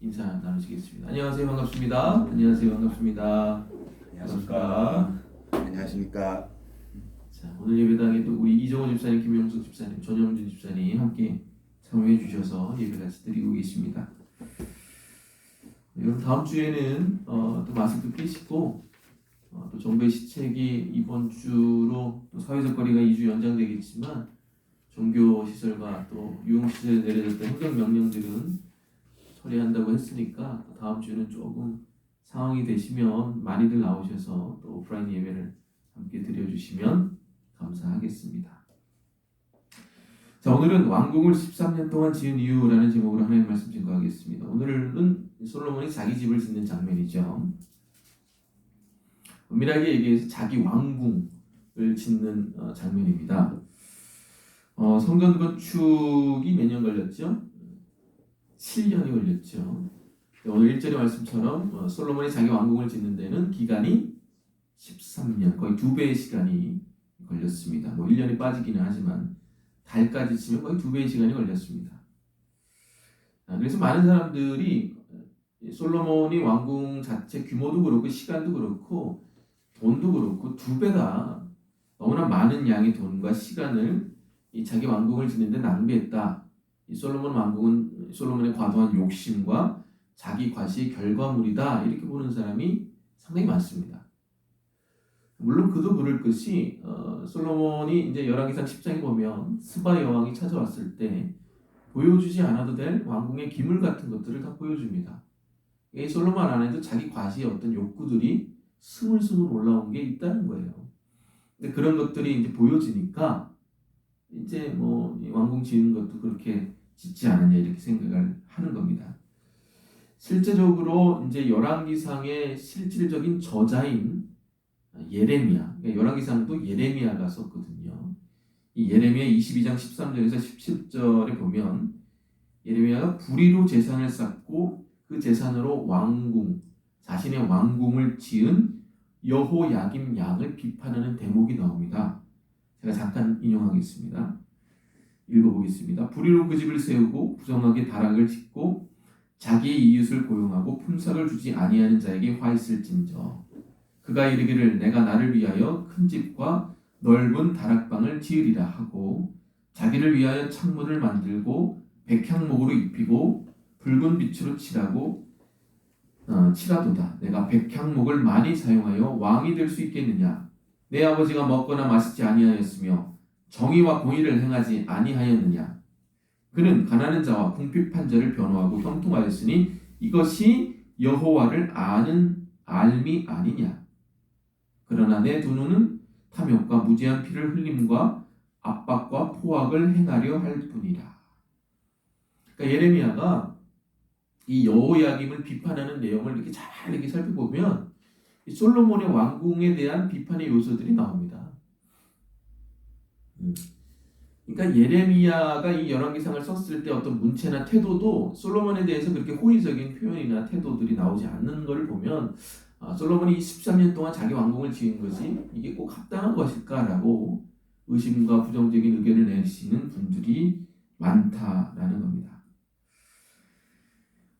인사 나누시겠습니다. 안녕하세요. 반갑습니다. 안녕하세요. 반갑습니다. 안녕하십니까. 안녕하십니까. 자, 오늘 예배당에 또 우리 이정호 집사님, 김용석 집사님, 전영준 집사님 함께 참여해 주셔서 예배 같이 드리고 계십니다. 여러분 다음 주에는 또 마스크 끼시고 또 정부의 시책이 이번 주로 또 사회적 거리가 2주 연장되겠지만 종교 시설과 또 유흥 시설에 내려졌던 행정 명령들은 처리한다고 했으니까 다음 주에는 조금 상황이 되시면 많이들 나오셔서 또 오프라인 예배를 함께 드려주시면 감사하겠습니다. 자, 오늘은 왕궁을 13년 동안 지은 이유라는 제목으로 하나님의 말씀 증거하겠습니다. 오늘은 솔로몬이 자기 집을 짓는 장면이죠. 엄밀하게 얘기해서 자기 왕궁을 짓는 장면입니다. 성전 건축이 몇 년 걸렸죠? 7년이 걸렸죠. 오늘 1절의 말씀처럼 솔로몬이 자기 왕궁을 짓는 데는 기간이 13년, 거의 2배의 시간이 걸렸습니다. 뭐 1년이 빠지기는 하지만 달까지 치면 거의 2배의 시간이 걸렸습니다. 그래서 많은 사람들이 솔로몬이 왕궁 자체 규모도 그렇고 시간도 그렇고 돈도 그렇고 2배가 너무나 많은 양의 돈과 시간을 이 자기 왕궁을 짓는데 낭비했다. 이 솔로몬 왕궁은 솔로몬의 과도한 욕심과 자기 과시의 결과물이다. 이렇게 보는 사람이 상당히 많습니다. 물론 그도 그럴 것이 솔로몬이 이제 열왕기상 10장에 보면 스바 여왕이 찾아왔을 때 보여주지 않아도 될 왕궁의 기물 같은 것들을 다 보여줍니다. 이 솔로몬 안에도 자기 과시의 어떤 욕구들이 스물스물 올라온 게 있다는 거예요. 근데 그런 것들이 이제 보여지니까 이제 뭐 왕궁 지은 것도 그렇게 짓지 않았냐 이렇게 생각을 하는 겁니다. 실제적으로 이제 열왕기상의 실질적인 저자인 예레미야, 그러니까 열왕기상도 예레미야가 썼거든요. 이 예레미야 22장 13절에서 17절에 보면 예레미야가 불의로 재산을 쌓고 그 재산으로 왕궁, 자신의 왕궁을 지은 여호야김 양을 비판하는 대목이 나옵니다. 제가 잠깐 인용하겠습니다. 읽어보겠습니다. 불의로 그 집을 세우고 부정하게 다락을 짓고 자기의 이웃을 고용하고 품삯을 주지 아니하는 자에게 화 있을진저 그가 이르기를 내가 나를 위하여 큰 집과 넓은 다락방을 지으리라 하고 자기를 위하여 창문을 만들고 백향목으로 입히고 붉은 빛으로 칠하도다. 내가 백향목을 많이 사용하여 왕이 될 수 있겠느냐? 내 아버지가 먹거나 마시지 아니하였으며 정의와 공의를 행하지 아니하였느냐? 그는 가난한 자와 궁핍한 자를 변호하고 형통하였으니 이것이 여호와를 아는 알미 아니냐? 그러나 내 두 눈은 탐욕과 무지한 피를 흘림과 압박과 포악을 행하려 할 뿐이라. 그러니까 예레미야가 이 여호야김을 비판하는 내용을 이렇게 잘 이렇게 살펴보면 이 솔로몬의 왕궁에 대한 비판의 요소들이 나옵니다. 그러니까 예레미야가 이 열왕기상을 썼을 때 어떤 문체나 태도도 솔로몬에 대해서 그렇게 호의적인 표현이나 태도들이 나오지 않는 것을 보면 솔로몬이 13년 동안 자기 왕궁을 지은 것이 이게 꼭 합당한 것일까라고 의심과 부정적인 의견을 내시는 분들이 많다라는 겁니다.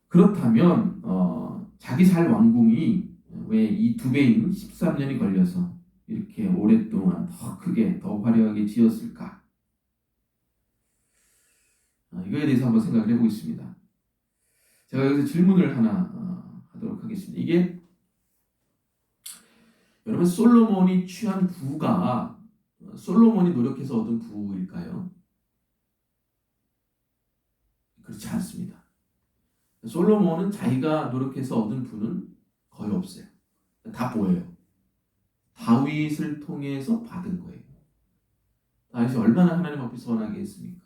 그렇다면 자기 살 왕궁이 왜 이 2배인 13년이 걸려서 이렇게 오랫동안 더 크게 더 화려하게 지었을까? 이거에 대해서 한번 생각을 해보겠습니다. 제가 여기서 질문을 하나 하도록 하겠습니다. 이게 여러분 솔로몬이 취한 부가 솔로몬이 노력해서 얻은 부일까요? 그렇지 않습니다. 솔로몬은 자기가 노력해서 얻은 부는 거의 없어요. 다 보여요. 다윗을 통해서 받은 거예요. 다윗이 얼마나 하나님 앞에서 선하게 했습니까?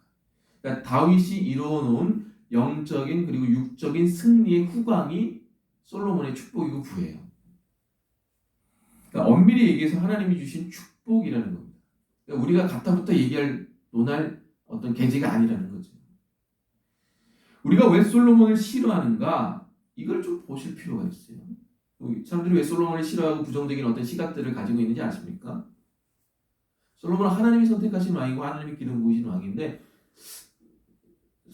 그러니까 다윗이 이루어놓은 영적인 그리고 육적인 승리의 후광이 솔로몬의 축복이고 부예요. 그러니까 엄밀히 얘기해서 하나님이 주신 축복이라는 겁니다. 그러니까 우리가 갖다부터 논할 어떤 계제가 아니라는 거죠. 우리가 왜 솔로몬을 싫어하는가? 이걸 좀 보실 필요가 있어요. 사람들이 왜 솔로몬을 싫어하고 부정적인 어떤 시각들을 가지고 있는지 아십니까? 솔로몬은 하나님이 선택하신 왕이고 하나님이 기름 부으신 왕인데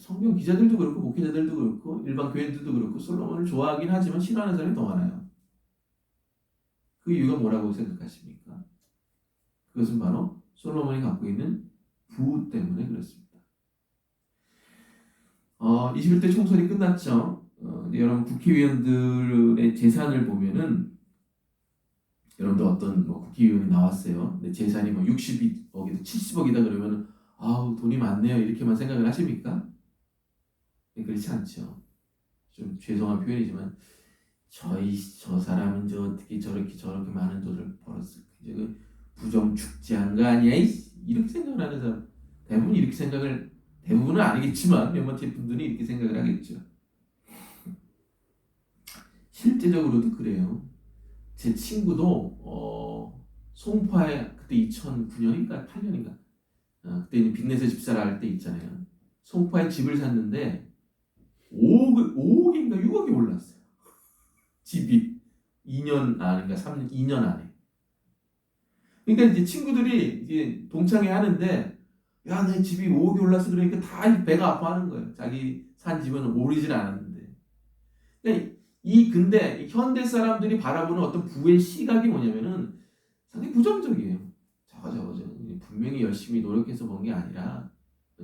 성경 기자들도 그렇고 목회자들도 그렇고 일반 교인들도 그렇고 솔로몬을 좋아하긴 하지만 싫어하는 사람이 더 많아요. 그 이유가 뭐라고 생각하십니까? 그것은 바로 솔로몬이 갖고 있는 부 때문에 그렇습니다. 21대 총선이 끝났죠. 여러분 국회의원들의 재산을 보면은 여러분들 어떤 국회의원이 나왔어요. 근데 재산이 60억이다, 70억이다 그러면 아우 돈이 많네요 이렇게만 생각을 하십니까? 네, 그렇지 않죠. 좀 죄송한 표현이지만 저 사람은 어떻게 저렇게 많은 돈을 벌었을까? 그 부정축제한 거 아니야? 이렇게 생각을 하는 사람 대부분은 아니겠지만 몇몇의 분들이 이렇게 생각을 하겠죠. 실제적으로도 그래요. 제 친구도 송파에 그때 2009년인가 8년인가 그때 빚내서 집사를 할 때 있잖아요. 송파에 집을 샀는데 5억인가 6억이 올랐어요. 집이 2년 아닌가 3년 2년 안에. 그러니까 이제 친구들이 이제 동창회 하는데 야, 내 집이 5억이 올랐어 그러니까 다 배가 아파하는 거예요. 자기 산 집은 오르질 않았는데. 그러니까 근데 현대 사람들이 바라보는 어떤 부의 시각이 뭐냐면은 상당히 부정적이에요. 저거 분명히 열심히 노력해서 번 게 아니라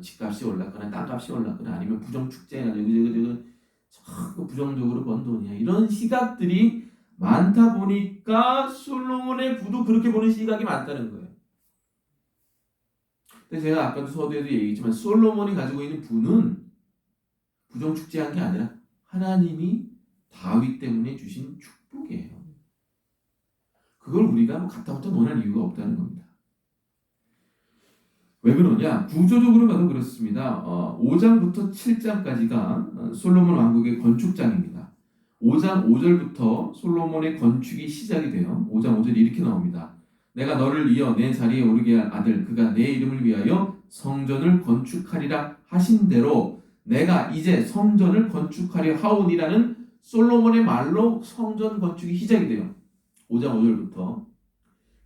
집값이 올랐거나 땅값이 올랐거나 아니면 부정축제해가지고 자꾸 부정적으로 번 돈이야. 이런 시각들이 많다 보니까 솔로몬의 부도 그렇게 보는 시각이 많다는 거예요. 근데 제가 아까도 서두에도 얘기했지만 솔로몬이 가지고 있는 부는 부정축제한 게 아니라 하나님이 다윗 때문에 주신 축복이에요. 그걸 우리가 갖다부터 논할 이유가 없다는 겁니다. 왜 그러냐? 구조적으로 봐도 그렇습니다. 5장부터 7장까지가 솔로몬 왕국의 건축장입니다. 5장 5절부터 솔로몬의 건축이 시작이 돼요. 5장 5절이 이렇게 나옵니다. 내가 너를 이어 내 자리에 오르게 한 아들 그가 내 이름을 위하여 성전을 건축하리라 하신 대로 내가 이제 성전을 건축하려 하오니라는 솔로몬의 말로 성전 건축이 시작이 돼요. 5장 5절부터.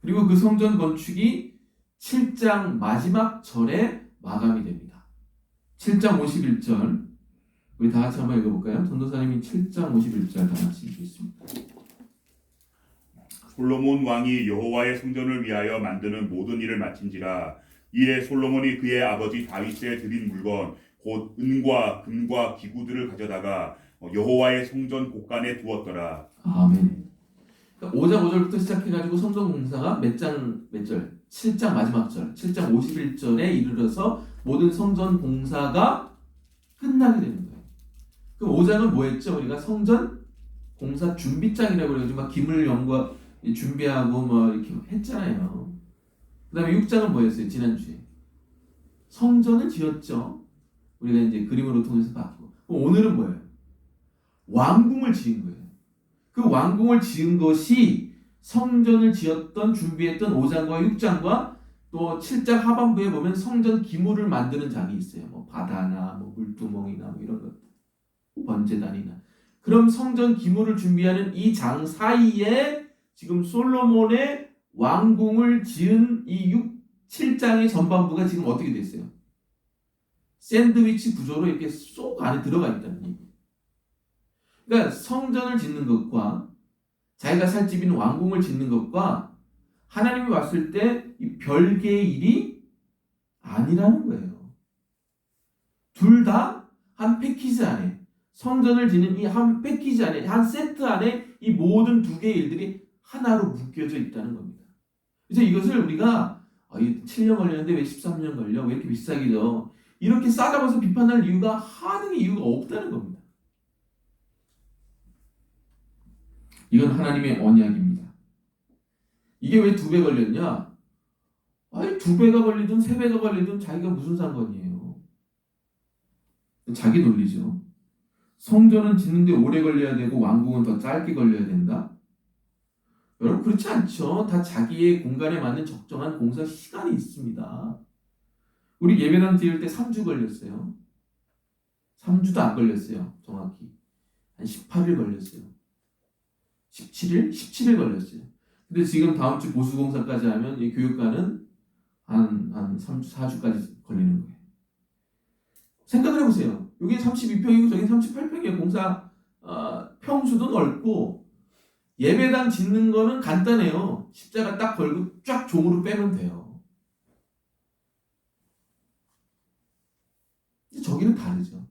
그리고 그 성전 건축이 7장 마지막 절에 마감이 됩니다. 7장 51절 우리 다 같이 한번 읽어볼까요? 전도사님이 7장 51절 다 같이 읽겠습니다. 솔로몬 왕이 여호와의 성전을 위하여 만드는 모든 일을 마친지라. 이에 솔로몬이 그의 아버지 다윗에 드린 물건 곧 은과 금과 기구들을 가져다가 여호와의 성전 곳간에 두었더라. 아멘. 그러니까 5장 5절부터 시작해가지고 성전 공사가 몇 절? 7장 마지막 절, 7장 51절에 이르러서 모든 성전 공사가 끝나게 되는 거예요. 그 5장은 뭐였죠? 우리가 성전 공사 준비장이라고 그래가지고 막 기물 연구와 준비하고 뭐 이렇게 했잖아요. 그 다음에 6장은 뭐였어요? 지난주에 성전을 지었죠. 우리가 이제 그림으로 통해서 봤고 오늘은 뭐예요? 왕궁을 지은 거예요. 그 왕궁을 지은 것이 성전을 지었던 준비했던 5장과 6장과 또 7장 하반부에 보면 성전 기물을 만드는 장이 있어요. 뭐 바다나 뭐 물두멍이나 뭐 이런 것, 번제단이나 그럼 성전 기물을 준비하는 이 장 사이에 지금 솔로몬의 왕궁을 지은 이 7장의 전반부가 지금 어떻게 됐어요? 샌드위치 구조로 이렇게 쏙 안에 들어가 있다는 얘기예요. 그러니까 성전을 짓는 것과 자기가 살 집인 왕궁을 짓는 것과 하나님이 왔을 때 이 별개의 일이 아니라는 거예요. 둘 다 한 패키지 안에 성전을 짓는 이 한 패키지 안에 한 세트 안에 이 모든 두 개의 일들이 하나로 묶여져 있다는 겁니다. 그래서 이것을 우리가 7년 걸렸는데 왜 13년 걸려? 왜 이렇게 비싸게 줘? 이렇게 싸잡아서 비판할 이유가 하등의 이유가 없다는 겁니다. 이건 하나님의 언약입니다. 이게 왜 2배 걸렸냐? 아니 2배가 걸리든 3배가 걸리든 자기가 무슨 상관이에요. 자기 논리죠. 성전은 짓는데 오래 걸려야 되고 왕궁은 더 짧게 걸려야 된다? 여러분 그렇지 않죠. 다 자기의 공간에 맞는 적정한 공사 시간이 있습니다. 우리 예배당 지을 때 3주 걸렸어요. 3주도 안 걸렸어요. 정확히. 한 18일 걸렸어요. 17일? 17일 걸렸어요. 근데 지금 다음 주 보수공사까지 하면 이 교육과는 한 3주, 4주까지 걸리는 거예요. 생각을 해보세요. 여기 32평이고 저기 38평이에요. 공사 평수도 넓고 예배당 짓는 거는 간단해요. 십자가 딱 걸고 쫙 종으로 빼면 돼요. 저기는 다르죠.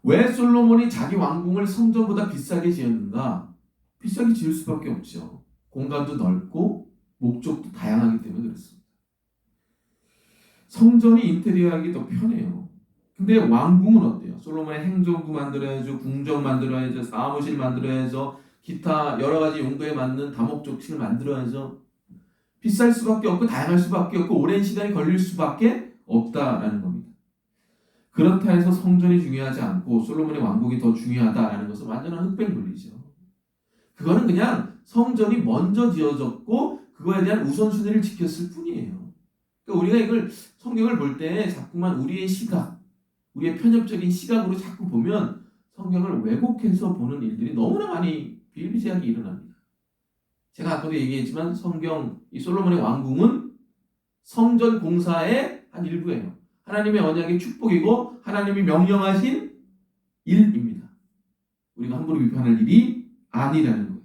왜 솔로몬이 자기 왕궁을 성전보다 비싸게 지었는가? 비싸게 지을 수밖에 없죠. 공간도 넓고 목적도 다양하기 때문에 그렇습니다. 성전이 인테리어하기 더 편해요. 근데 왕궁은 어때요? 솔로몬의 행정부 만들어야죠, 궁정 만들어야죠, 사무실 만들어야죠, 기타 여러 가지 용도에 맞는 다목적층을 만들어야죠. 비쌀 수밖에 없고 다양할 수밖에 없고 오랜 시간이 걸릴 수밖에 없다라는 겁니다. 그렇다 해서 성전이 중요하지 않고 솔로몬의 왕궁이 더 중요하다라는 것은 완전한 흑백 논리죠. 그거는 그냥 성전이 먼저 지어졌고 그거에 대한 우선순위를 지켰을 뿐이에요. 그러니까 우리가 이걸 성경을 볼 때 자꾸만 우리의 시각, 우리의 편협적인 시각으로 자꾸 보면 성경을 왜곡해서 보는 일들이 너무나 많이 비일비재하게 일어납니다. 제가 아까도 얘기했지만 성경, 이 솔로몬의 왕궁은 성전 공사의 한 일부예요. 하나님의 언약의 축복이고 하나님이 명령하신 일입니다. 우리가 함부로 비판할 일이 아니라는 거예요.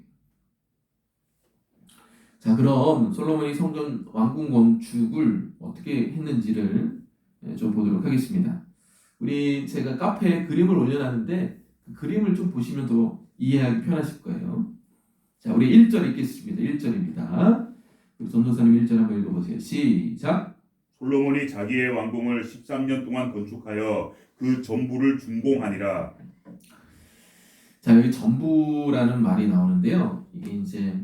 자, 그럼 솔로몬이 성전 왕궁 건축을 어떻게 했는지를 좀 보도록 하겠습니다. 제가 카페에 그림을 올려놨는데 그 그림을 좀 보시면 더 이해하기 편하실 거예요. 자, 우리 1절 읽겠습니다. 1절입니다. 우리 전도사님 1절 한번 읽어보세요. 시작. 솔로몬이 자기의 왕궁을 13년 동안 건축하여 그 전부를 준공하니라. 자, 여기 전부라는 말이 나오는데요. 이게 이제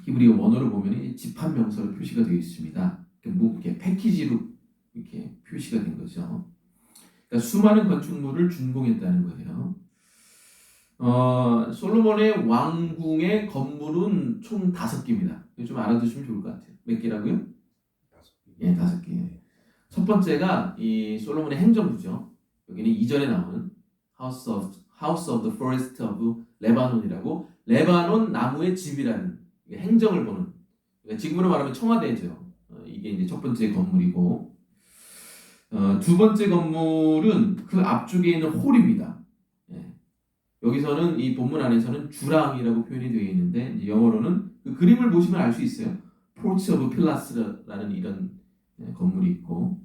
히브리 원어를 보면 집합 명사로 표시가 되어 있습니다. 이렇게 패키지로 이렇게 표시가 된 거죠. 그러니까 수많은 건축물을 준공했다는 거예요. 솔로몬의 왕궁의 건물은 총 5개입니다. 좀 알아두시면 좋을 것 같아요. 몇 개라고요? 5개. 예, 5개. 첫 번째가 이 솔로몬의 행정부죠. 여기는 이전에 나오는 House of the Forest of Lebanon이라고 레바논 나무의 집이라는 행정을 보는, 그러니까 지금으로 말하면 청와대죠. 이게 이제 첫 번째 건물이고, 두 번째 건물은 그 앞쪽에 있는 홀입니다. 예. 여기서는 이 본문 안에서는 주랑이라고 표현이 되어 있는데 이제 영어로는 그 그림을 보시면 알 수 있어요. Porch of Pilas라는 이런 건물이 있고,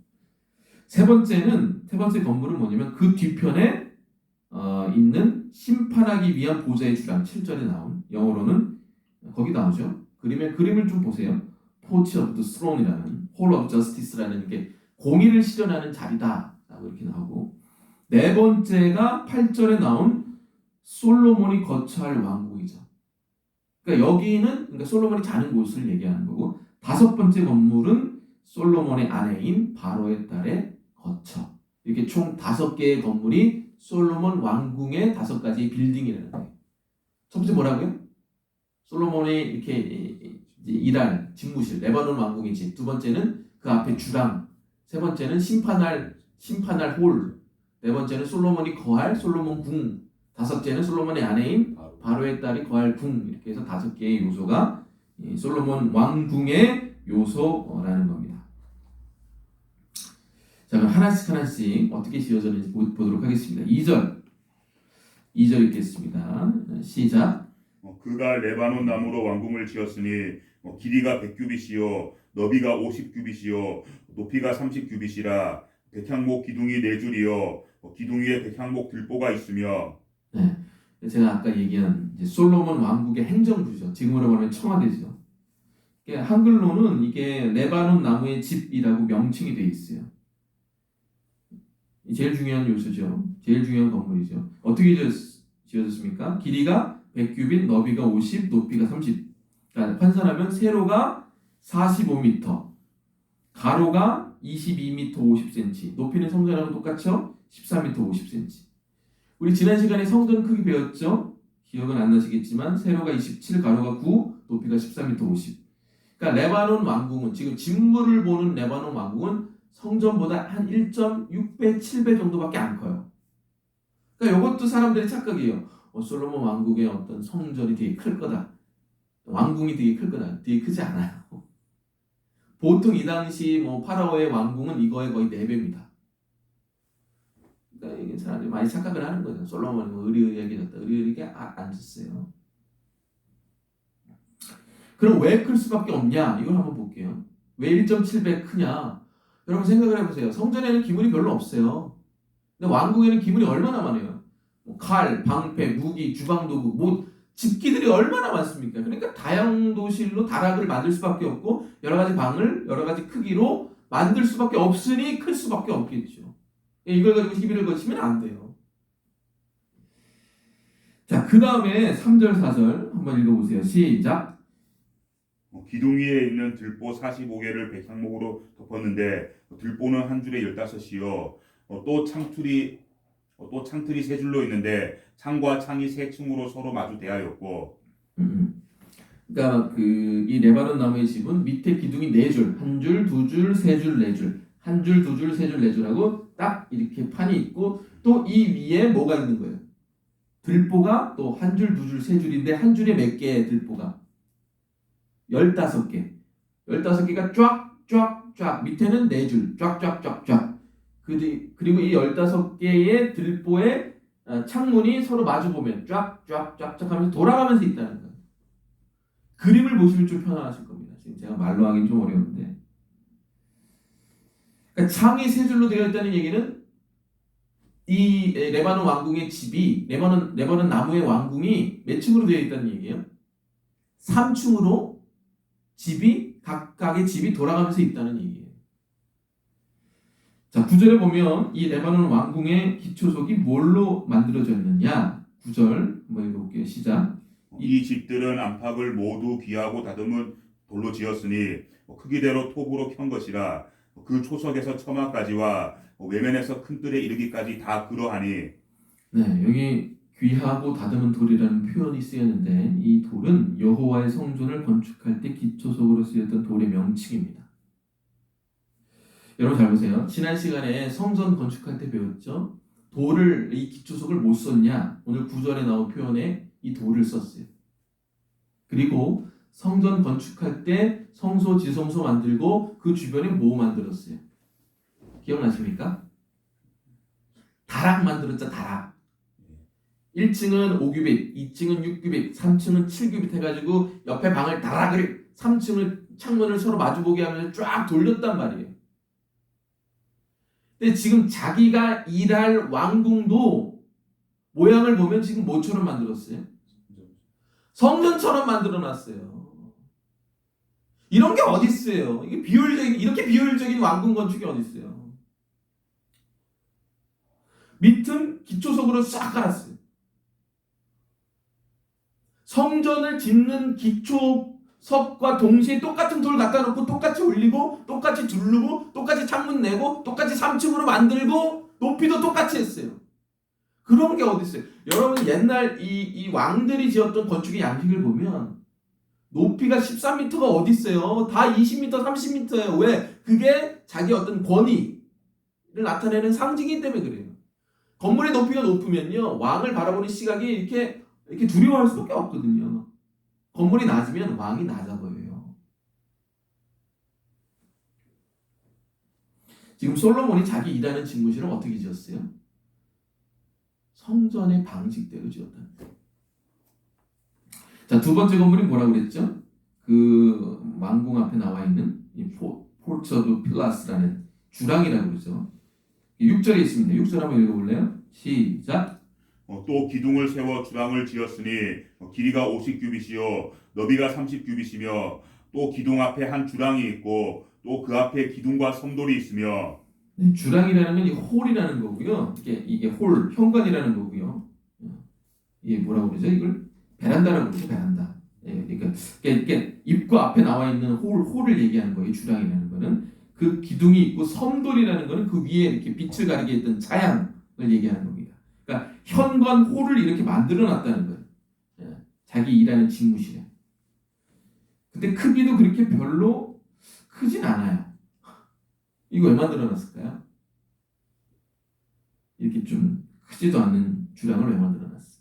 세 번째 건물은 뭐냐면 그 뒤편에 있는 심판하기 위한 보좌의 주랑 7절에 나온 영어로는 거기 나오죠. 그림을 좀 보세요. Porch of the Throne이라는 Hall of Justice라는 게 공의를 실현하는 자리다라고 이렇게 나오고, 네 번째가 8절에 나온 솔로몬이 거처할 왕궁이죠. 그러니까 여기는 솔로몬이 자는 곳을 얘기하는 거고, 다섯 번째 건물은 솔로몬의 아내인 바로의 딸의 거처. 이렇게 총 5개의 건물이 솔로몬 왕궁의 5가지 빌딩이라는 거예요. 첫 번째 뭐라고요? 솔로몬이 이렇게 일할 집무실, 레바논 왕궁의 집. 두 번째는 그 앞에 주랑. 세 번째는 심판할 홀. 네 번째는 솔로몬이 거할 솔로몬 궁. 다섯째는 솔로몬의 아내인 바로의 딸이 거할 궁. 이렇게 해서 5개의 요소가 솔로몬 왕궁의 요소라는 겁니다. 자, 그럼 하나씩 어떻게 지어졌는지 보도록 하겠습니다. 2절 읽겠습니다. 시작. 그가 레바논 나무로 왕궁을 지었으니 길이가 100규빗이요 너비가 50규빗이요 높이가 30규빗이라 백향목 기둥이 4줄이요 기둥 위에 백향목 들보가 있으며. 네, 제가 아까 얘기한 이제 솔로몬 왕국의 행정부죠. 지금으로 말하면 청와대죠. 한글로는 이게 레바논 나무의 집이라고 명칭이 되어 있어요. 제일 중요한 요소죠. 제일 중요한 건물이죠. 어떻게 지어졌습니까? 길이가 100규빗, 너비가 50, 높이가 30. 그러니까 환산하면 세로가 45m, 가로가 22m 50cm, 높이는 성전하고 똑같죠? 14m 50cm. 우리 지난 시간에 성전 크기 배웠죠? 기억은 안 나시겠지만 세로가 27, 가로가 9, 높이가 14m 50. 그러니까 레바논 왕궁은, 지금 진물을 보는 레바논 왕궁은 성전보다 한 1.6배, 7배 정도밖에 안 커요. 그러니까 이것도 사람들의 착각이에요. 솔로몬 왕국의 어떤 성전이 되게 클 거다. 왕궁이 되게 클 거다. 되게 크지 않아요. 보통 이 당시 파라오의 왕궁은 이거의 거의 4배입니다. 사람들이 많이 착각을 하는 거죠. 솔로몬이 뭐 의리의리하게 졌다. 의리의리하게 안 졌어요. 그럼 왜 클 수밖에 없냐? 이걸 한번 볼게요. 왜 1.7배 크냐? 여러분 생각을 해보세요. 성전에는 기물이 별로 없어요. 근데 왕궁에는 기물이 얼마나 많아요? 뭐 칼, 방패, 무기, 주방도구, 뭐 집기들이 얼마나 많습니까? 그러니까 다용도실로 다락을 만들 수밖에 없고 여러 가지 방을 여러 가지 크기로 만들 수밖에 없으니 클 수밖에 없겠죠. 이걸 가지고 시비를 거치면 안 돼요. 자, 그 다음에 3절, 4절 한번 읽어보세요. 시작. 기둥 위에 있는 들보 45개를 백향목으로 덮었는데 들보는 한 줄에 15이요. 또 창틀이 세 줄로 있는데 창과 창이 세 층으로 서로 마주 대하였고. 그러니까 이 레바논 나무의 집은 밑에 기둥이 4줄, 한 줄, 두 줄, 세 줄, 네 줄, 한 줄, 두 줄, 세 줄, 네 줄하고 딱 이렇게 판이 있고 또 이 위에 뭐가 있는 거예요? 들보가 또 한 줄, 두 줄, 세 줄인데 한 줄에 몇 개의 들보가? 15개. 15개가 쫙 밑에는 4줄 쫙. 그리고 이 15개의 들보의 창문이 서로 마주 보면 쫙 하면서 돌아가면서 있다는 거예요. 그림을 보시면 좀 편안하실 겁니다. 지금 제가 말로 하긴 좀 어려운데. 그러니까 창이 세 줄로 되어 있다는 얘기는 이 레바논 왕궁의 집이 레바논 나무의 왕궁이 몇 층으로 되어 있다는 얘기예요? 3층으로 각각의 집이 돌아가면서 있다는 얘기예요. 자, 9절에 보면 이 레바논 왕궁의 기초석이 뭘로 만들어졌느냐? 9절 한번 읽어볼게요. 시작. 이 집들은 안팎을 모두 귀하고 다듬은 돌로 지었으니 크기대로 톱으로 편 것이라. 그 초석에서 처마까지와 외면에서 큰 뜰에 이르기까지 다 그러하니. 네, 여기 귀하고 다듬은 돌이라는 표현이 쓰였는데 이 돌은 여호와의 성전을 건축할 때 기초석으로 쓰였던 돌의 명칭입니다. 여러분 잘 보세요. 지난 시간에 성전 건축할 때 배웠죠? 이 기초석을 못 썼냐? 오늘 9절에 나온 표현에 이 돌을 썼어요. 그리고 성전 건축할 때 성소, 지성소 만들고 그 주변에 뭐 만들었어요? 기억나십니까? 다락 만들었죠, 다락. 1층은 5규빗, 2층은 6규빗, 3층은 7규빗 해가지고 옆에 방을 다락을 3층을 창문을 서로 마주보게 하면서 쫙 돌렸단 말이에요. 근데 지금 자기가 일할 왕궁도 모양을 보면 지금 뭐처럼 만들었어요? 성전처럼 만들어놨어요. 이런 게 어디 있어요? 이렇게 비효율적인 왕궁 건축이 어디 있어요? 밑은 기초석으로 싹 깔았어요. 성전을 짓는 기초석과 동시에 똑같은 돌 갖다 놓고 똑같이 올리고 똑같이 두르고 똑같이 창문 내고 똑같이 3층으로 만들고 높이도 똑같이 했어요. 그런 게 어디 있어요? 여러분 옛날 이 왕들이 지었던 건축의 양식을 보면 높이가 13m가 어디 있어요? 다 20m, 30m예요. 왜? 그게 자기 어떤 권위를 나타내는 상징이기 때문에 그래요. 건물의 높이가 높으면요 왕을 바라보는 시각이 이렇게 두려워할 수밖에 없거든요. 건물이 낮으면 왕이 낮아 보여요. 지금 솔로몬이 자기 일하는 집무실을 어떻게 지었어요? 성전의 방식대로 지었다는 거예요. 자, 두 번째 건물이 뭐라고 그랬죠? 그 왕궁 앞에 나와 있는 이 포르츠 오브 필라스라는 주랑이라고 그러죠. 6절에 있습니다. 6절 한번 읽어볼래요? 시작. 또 기둥을 세워 주랑을 지었으니 길이가 50규빗이요 너비가 30규빗이며 또 기둥 앞에 한 주랑이 있고 또 그 앞에 기둥과 섬돌이 있으며. 네, 주랑이라는 건 이 홀이라는 거고요. 이게 홀, 현관이라는 거고요. 이게 뭐라고 그러죠? 이걸 베란다라고 그러죠. 베란다. 예, 그러니까 입구 앞에 나와 있는 홀을 얘기하는 거예요. 주랑이라는 거는 그 기둥이 있고 섬돌이라는 거는 그 위에 이렇게 빛을 가리게 했던 차양을 얘기하는 겁니다. 그러니까 현관 홀을 이렇게 만들어 놨다는 거예요. 예, 자기 일하는 집무실에. 근데 크기도 그렇게 별로 크진 않아요. 이거 왜 만들어 놨을까요? 이렇게 좀 크지도 않는 주랑을 왜 만들어 놨어요?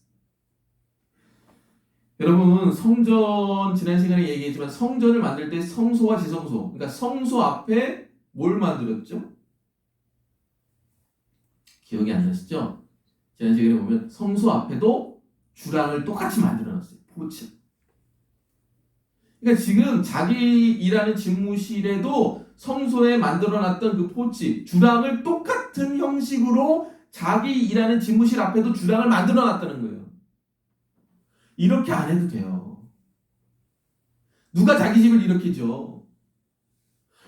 여러분 성전 지난 시간에 얘기했지만 성전을 만들 때 성소와 지성소 그러니까 성소 앞에 뭘 만들었죠? 기억이 안 나시죠? 지난 시간에 보면 성소 앞에도 주랑을 똑같이 만들어놨어요. 포치. 그러니까 지금 자기 일하는 집무실에도 성소에 만들어놨던 그 포치, 주랑을 똑같은 형식으로 자기 일하는 집무실 앞에도 주랑을 만들어놨다는 거예요. 이렇게 안 해도 돼요. 누가 자기 집을 이렇게 져?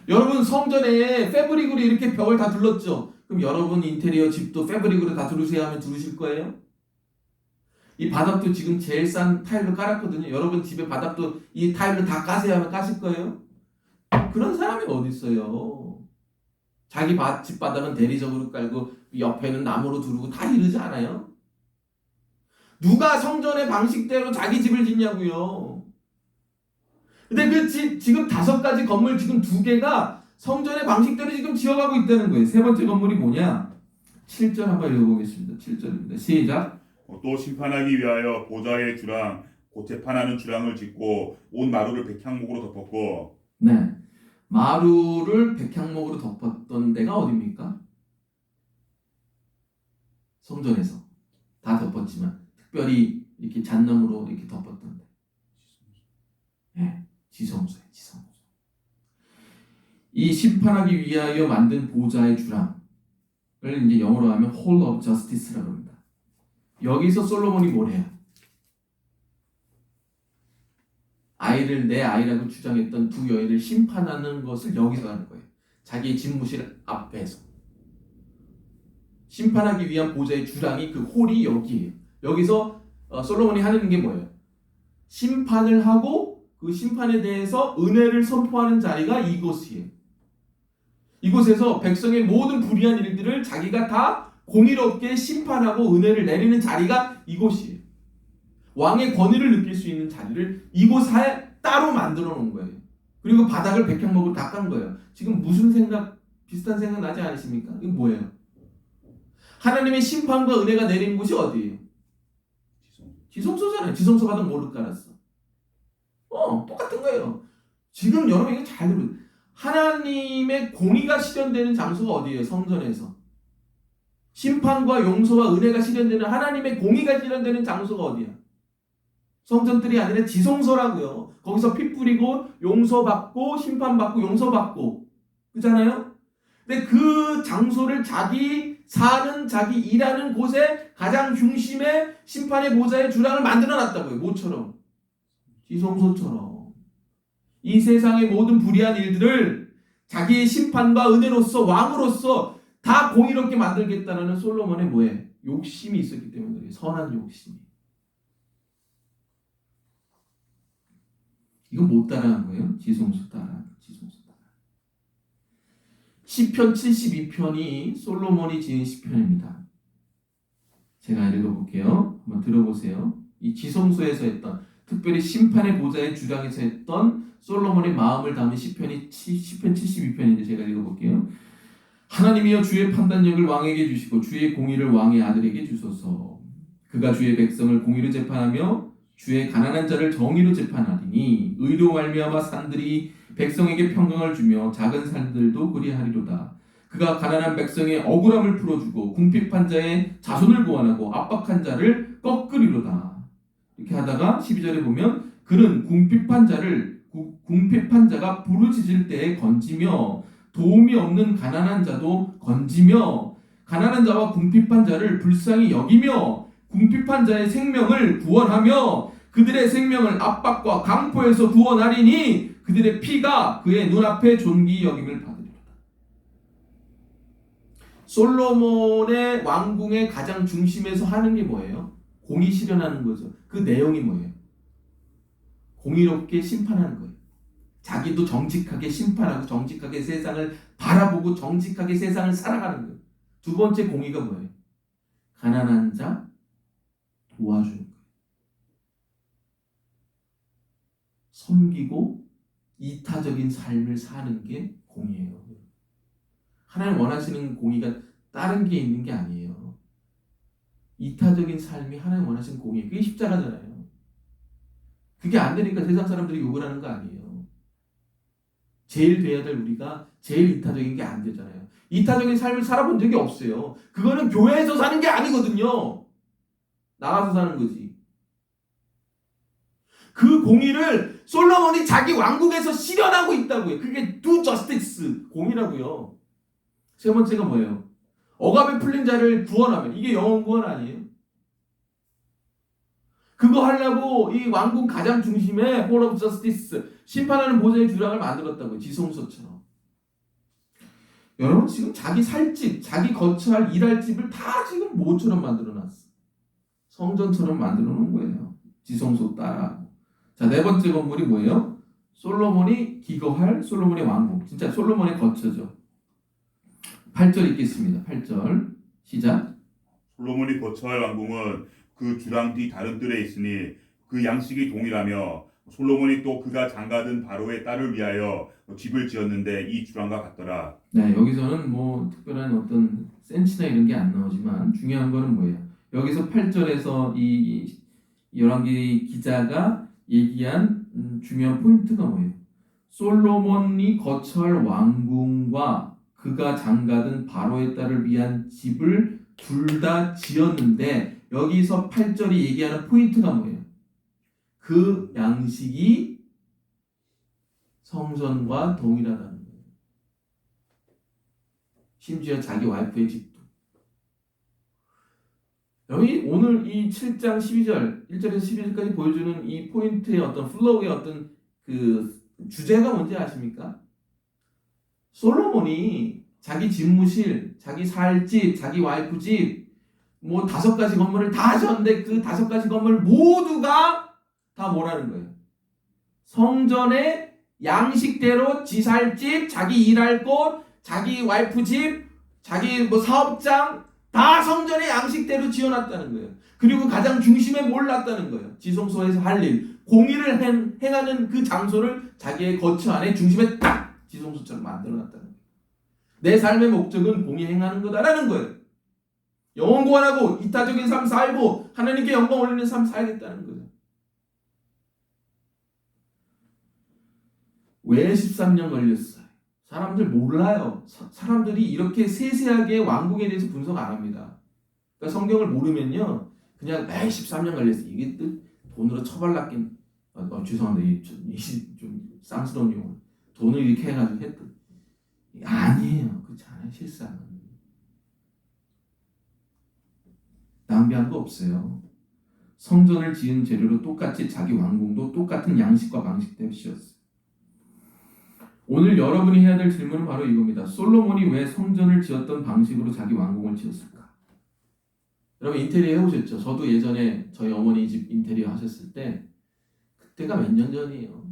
여러분 성전에 패브릭으로 이렇게 벽을 다 둘렀죠? 그럼 여러분 인테리어 집도 패브릭으로 다 두르세요 하면 두르실 거예요? 이 바닥도 지금 제일 싼 타일로 깔았거든요. 여러분 집에 바닥도 이 타일로 다 까세요 하면 까실 거예요? 그런 사람이 어디 있어요? 자기 집 바닥은 대리석으로 깔고 옆에는 나무로 두르고 다 이러지 않아요? 누가 성전의 방식대로 자기 집을 짓냐고요? 근데 그 지금 5가지 건물 지금 2개가 성전의 방식대로 지금 지어가고 있다는 거예요. 세 번째 건물이 뭐냐? 7절 한번 읽어보겠습니다. 7절입니다. 시작. 또 심판하기 위하여 보좌의 주랑 곧 재판하는 주랑을 짓고 온 마루를 백향목으로 덮었고. 네, 마루를 백향목으로 덮었던 데가 어디입니까? 성전에서 다 덮었지만 특별히 이렇게 잣나무로 이렇게 덮었던 데. 네, 지성소에 지성소. 이 심판하기 위하여 만든 보좌의 주랑을 이제 영어로 하면 Hall of Justice라고 합니다. 여기서 솔로몬이 뭐래요? 내 아이라고 주장했던 2 여인을 심판하는 것을 여기서 하는 거예요. 자기의 집무실 앞에서. 심판하기 위한 보좌의 주랑이 그 홀이 여기예요. 여기서 솔로몬이 하는 게 뭐예요? 심판을 하고 그 심판에 대해서 은혜를 선포하는 자리가 이곳이에요. 이곳에서 백성의 모든 불의한 일들을 자기가 다 공의롭게 심판하고 은혜를 내리는 자리가 이곳이에요. 왕의 권위를 느낄 수 있는 자리를 이곳에 따로 만들어 놓은 거예요. 그리고 바닥을 백향목으로 닦은 거예요. 지금 무슨 비슷한 생각 나지 않으십니까? 이건 뭐예요? 하나님의 심판과 은혜가 내리는 곳이 어디예요? 지성소잖아요. 지성소 바닥 뭐로 깔았어? 똑같은 거예요. 지금 여러분 이거 잘 들어요. 하나님의 공의가 실현되는 장소가 어디예요? 성전에서. 심판과 용서와 은혜가 실현되는 하나님의 공의가 실현되는 장소가 어디야? 성전들이 아니라 지성소라고요. 거기서 피 뿌리고 용서받고 심판받고 용서받고 그잖아요. 근데 그 장소를 자기 사는 자기 일하는 곳에 가장 중심에 심판의 보좌의 주랑을 만들어놨다고요. 뭐처럼? 지성소처럼. 이 세상의 모든 불의한 일들을 자기의 심판과 은혜로서 왕으로서 다 공의롭게 만들겠다는 솔로몬의 뭐예요? 욕심이 있었기 때문에 그래요. 선한 욕심이. 이거 못 따라한 거예요. 지성소 따라. 시편 72편이 솔로몬이 지은 시편입니다. 제가 읽어볼게요. 한번 들어보세요. 이 지성소에서 했던, 특별히 심판의 보좌의 주랑에서 했던 솔로몬의 마음을 담은 시편 72편인데 제가 읽어볼게요. 하나님이여 주의 판단력을 왕에게 주시고 주의 공의를 왕의 아들에게 주소서. 그가 주의 백성을 공의로 재판하며 주의 가난한 자를 정의로 재판하리니 의로 말미암아 산들이 백성에게 평강을 주며 작은 산들도 그리하리로다. 그가 가난한 백성의 억울함을 풀어주고 궁핍한 자의 자손을 구원하고 압박한 자를 꺾으리로다. 이렇게 하다가 12절에 보면 그는 궁핍한 자가 부르짖을 때에 건지며 도움이 없는 가난한 자도 건지며 가난한 자와 궁핍한 자를 불쌍히 여기며 궁핍한 자의 생명을 구원하며 그들의 생명을 압박과 강포에서 구원하리니 그들의 피가 그의 눈앞에 존귀 여김을 받으리로다. 솔로몬의 왕궁의 가장 중심에서 하는 게 뭐예요? 공의 실현하는 거죠. 그 내용이 뭐예요? 공의롭게 심판하는 거예요. 자기도 정직하게 심판하고 정직하게 세상을 바라보고 정직하게 세상을 살아가는 거예요. 2번째 공의가 뭐예요? 가난한 자 도와주는 거예요. 섬기고 이타적인 삶을 사는 게 공의예요. 하나님 원하시는 공의가 다른 게 있는 게 아니에요. 이타적인 삶이 하나님 원하시는 공의예요. 그게 십자가잖아요. 그게 안 되니까 세상 사람들이 욕을 하는 거 아니에요. 제일 돼야 될 우리가 제일 이타적인 게 안 되잖아요. 이타적인 삶을 살아본 적이 없어요. 그거는 교회에서 사는 게 아니거든요. 나가서 사는 거지. 그 공의를 솔로몬이 자기 왕국에서 실현하고 있다고요. 그게 do justice 공의라고요. 세 번째가 뭐예요? 억압에 풀린 자를 구원하면. 이게 영원 구원 아니에요? 그거 하려고 이 왕국 가장 중심에 Hall of Justice, 심판하는 보좌의 주랑을 만들었다고요. 지성소처럼. 여러분 지금 자기 살 집, 자기 거처할 일할 집을 다 지금 뭐처럼 만들어놨어. 성전처럼 만들어 놓은 거예요. 지성소 따라. 자, 네 번째 건물이 뭐예요? 솔로몬이 기거할 솔로몬의 왕국. 진짜 솔로몬의 거처죠. 8절 읽겠습니다. 8절 시작. 솔로몬이 거처할 왕궁은 그 주랑 뒤 다른 뜰에 있으니 그 양식이 동일하며 솔로몬이 또 그가 장가든 바로의 딸을 위하여 집을 지었는데 이 주랑과 같더라. 네, 여기서는 뭐 특별한 어떤 센치나 이런 게 안 나오지만 중요한 거는 뭐예요? 여기서 8절에서 이 열왕기 기자가 얘기한 중요한 포인트가 뭐예요? 솔로몬이 거처할 왕궁과 그가 장가든 바로의 딸을 위한 집을 둘 다 지었는데 여기서 8절이 얘기하는 포인트가 뭐예요? 그 양식이 성전과 동일하다는 거예요. 심지어 자기 와이프의 집도. 여기 오늘 이 7장 12절, 1절에서 12절까지 보여주는 이 포인트의 어떤 플로우의 어떤 그 주제가 뭔지 아십니까? 솔로몬이 자기 집무실, 자기 살 집, 자기 와이프 집, 뭐 5가지 건물을 다 지었는데 그 5가지 건물 모두가 다 뭐라는 거예요? 성전의 양식대로 지 살 집, 자기 일할 곳, 자기 와이프 집, 자기 뭐 사업장 다 성전의 양식대로 지어놨다는 거예요. 그리고 가장 중심에 뭘 놨다는 거예요? 지성소에서 할 일, 공의를 행하는 그 장소를 자기의 거처 안에 중심에 딱 지성소처럼 만들어놨다는 거예요. 내 삶의 목적은 공의 행하는 거다라는 거예요. 영원 구원하고 이타적인 삶 살고 하나님께 영광 올리는 삶 살겠다는 거예요. 왜 13년 걸렸어요? 사람들 몰라요. 사람들이 이렇게 세세하게 왕국에 대해서 분석 안 합니다. 그러니까 성경을 모르면요, 그냥 13년 걸렸어. 이게 또 돈으로 처발랐긴. 죄송합니다. 좀 쌍스러운 용어. 돈을 이렇게 해가지고 했던. 아니에요. 그렇지 않아요. 실상은. 낭비한 거 없어요. 성전을 지은 재료로 똑같이 자기 왕궁도 똑같은 양식과 방식대로 지었어요. 오늘 여러분이 해야 될 질문은 바로 이겁니다. 솔로몬이 왜 성전을 지었던 방식으로 자기 왕궁을 지었을까? 여러분 인테리어 해보셨죠? 저도 예전에 저희 어머니 집 인테리어 하셨을 때 그때가 몇 년 전이에요.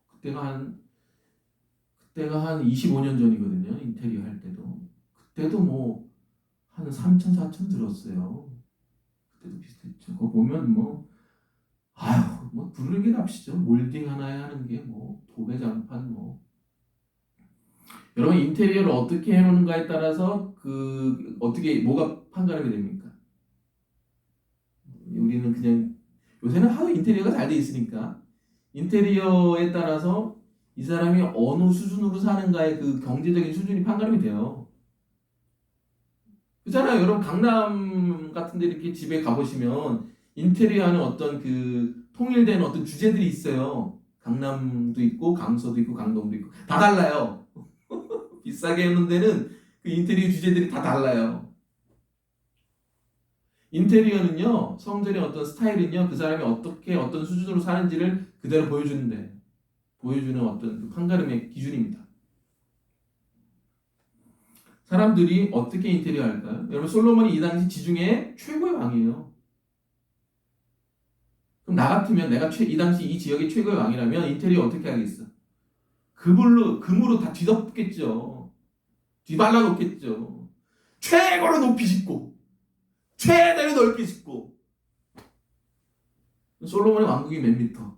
그때가 한 25년 전이거든요. 인테리어 할 때도. 그때도 뭐 한 3천, 4천 들었어요. 그때도 비슷했죠. 그거 보면 뭐 부르는 게 납시죠. 몰딩 하나에 하는 게 뭐 도배장판 뭐. 여러분 인테리어를 어떻게 해놓는가에 따라서 그 어떻게 뭐가 판가름이 됩니까? 우리는 그냥 요새는 하도 인테리어가 잘 돼 있으니까 인테리어에 따라서 이 사람이 어느 수준으로 사는가의 그 경제적인 수준이 판가름이 돼요. 그렇잖아요. 여러분 강남 같은 데 이렇게 집에 가보시면 인테리어 하는 어떤 그 통일된 어떤 주제들이 있어요. 강남도 있고 강서도 있고 강동도 있고 다 달라요. 비싸게 해놓은 데는 그 인테리어 주제들이 다 달라요. 인테리어는요, 성전의 어떤 스타일은요, 그 사람이 어떻게 어떤 수준으로 사는지를 그대로 보여주는 어떤 그 판가름의 기준입니다. 사람들이 어떻게 인테리어 할까요? 여러분 솔로몬이 이 당시 지중해 최고의 왕이에요. 그럼 나 같으면 내가 이 당시 이 지역의 최고의 왕이라면 인테리어 어떻게 하겠어? 금으로 다 뒤덮겠죠. 뒤발라 놓겠죠. 최고로 높이 짓고 최대로 넓게 짓고. 솔로몬의 왕국이 몇 미터?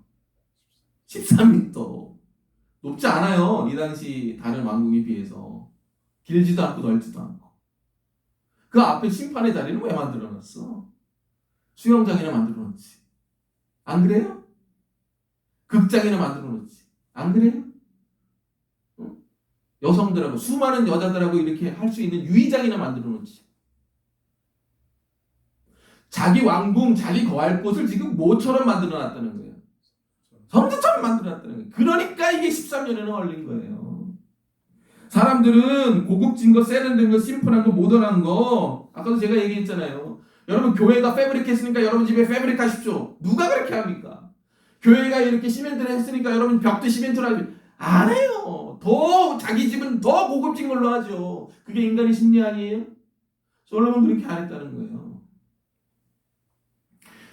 13미터. 높지 않아요. 이 당시 다른 왕국에 비해서. 길지도 않고 넓지도 않고. 그 앞에 심판의 자리는 왜 만들어놨어? 수영장이나 만들어놨지. 안 그래요? 극장이나 만들어놨지. 안 그래요? 응? 여성들하고 수많은 여자들하고 이렇게 할 수 있는 유의장이나 만들어 놓지. 자기 왕궁, 자기 거할 곳을 지금 뭐처럼 만들어 놨다는 거예요. 성전처럼 만들어 놨다는 거예요. 그러니까 이게 13년이나 걸린 거예요. 사람들은 고급진 거, 세련된 거, 심플한 거, 모던한 거, 아까도 제가 얘기했잖아요. 여러분 교회가 패브릭 했으니까 여러분 집에 패브릭 하십시오. 누가 그렇게 합니까? 교회가 이렇게 시멘트를 했으니까 여러분 벽도 시멘트로 하십시오. 안 해요. 더 자기 집은 더 고급진 걸로 하죠. 그게 인간의 심리 아니에요? 솔로몬 그렇게 안 했다는 거예요.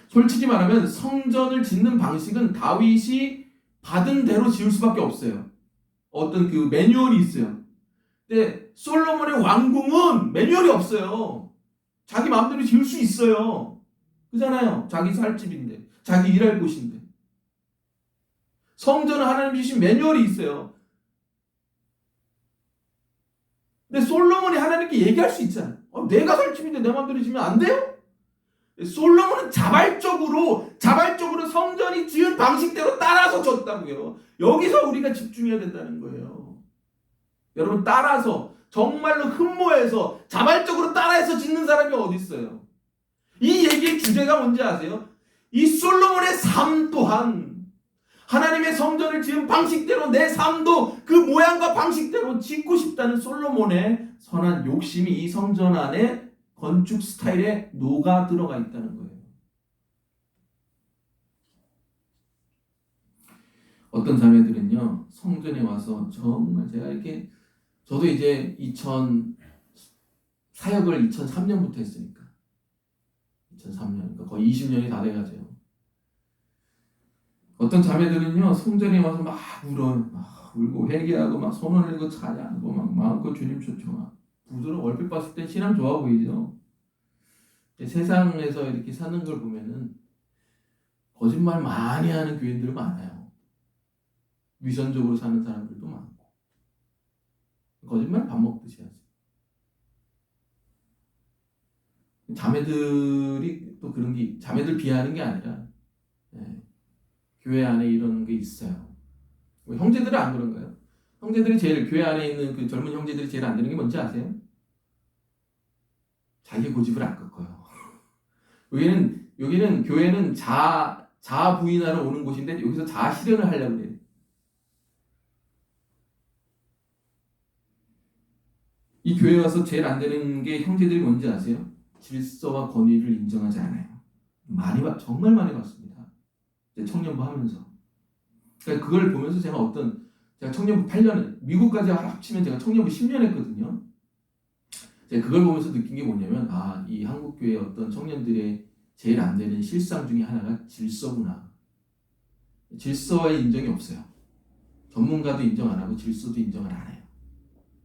솔직히 말하면 성전을 짓는 방식은 다윗이 받은 대로 지을 수밖에 없어요. 어떤 그 매뉴얼이 있어요. 근데 솔로몬의 왕궁은 매뉴얼이 없어요. 자기 마음대로 지을 수 있어요. 그잖아요. 자기 살 집인데, 자기 일할 곳인데. 성전은 하나님 주신 매뉴얼이 있어요. 근데 솔로몬이 하나님께 얘기할 수 있잖아요. 내가 살 집인데 내 마음대로 지으면 안 돼요? 솔로몬은 자발적으로 성전이 지은 방식대로 따라서 졌다고요. 여기서 우리가 집중해야 된다는 거예요. 여러분 따라서 정말로 흠모해서 자발적으로 따라해서 짓는 사람이 어디 있어요? 이 얘기의 주제가 뭔지 아세요? 이 솔로몬의 삶 또한 하나님의 성전을 지은 방식대로 내 삶도 그 모양과 방식대로 짓고 싶다는 솔로몬의 선한 욕심이 이 성전 안에 건축 스타일에 녹아 들어가 있다는 거예요. 어떤 자매들은요, 성전에 와서 정말 제가 이렇게, 저도 이제 사역을 2003년부터 했으니까 2003년, 그러니까 거의 20년이 다 돼가죠. 어떤 자매들은요, 성전에 와서 막 울어요. 막 울고 회개하고 막 손을 들고 찬양하고 막 마음껏 주님 초청하고. 부드러워. 얼핏 봤을 땐 신앙 좋아 보이죠. 세상에서 이렇게 사는 걸 보면은 거짓말 많이 하는 교인들 많아요. 위선적으로 사는 사람들도 많고. 거짓말 밥 먹듯이 하지. 자매들이 또 그런 게, 자매들 비하하는 게 아니라, 교회 안에 이런 게 있어요. 형제들은 안 그런가요? 형제들이 제일, 교회 안에 있는 그 젊은 형제들이 제일 안 되는 게 뭔지 아세요? 자기 고집을 안 꺾어요. 여기는 교회는 자아 부인하러 오는 곳인데 여기서 자아 실현을 하려고 그래요. 이 교회 와서 제일 안 되는 게 형제들이 뭔지 아세요? 질서와 권위를 인정하지 않아요. 정말 많이 봤습니다. 청년부 하면서. 그러니까 그걸 보면서 제가 청년부 8년, 미국까지 합치면 제가 청년부 10년 했거든요. 제가 그걸 보면서 느낀 게 뭐냐면, 이 한국교회 어떤 청년들의 제일 안 되는 실상 중에 하나가 질서구나. 질서의 인정이 없어요. 전문가도 인정 안 하고 질서도 인정을 안 해요.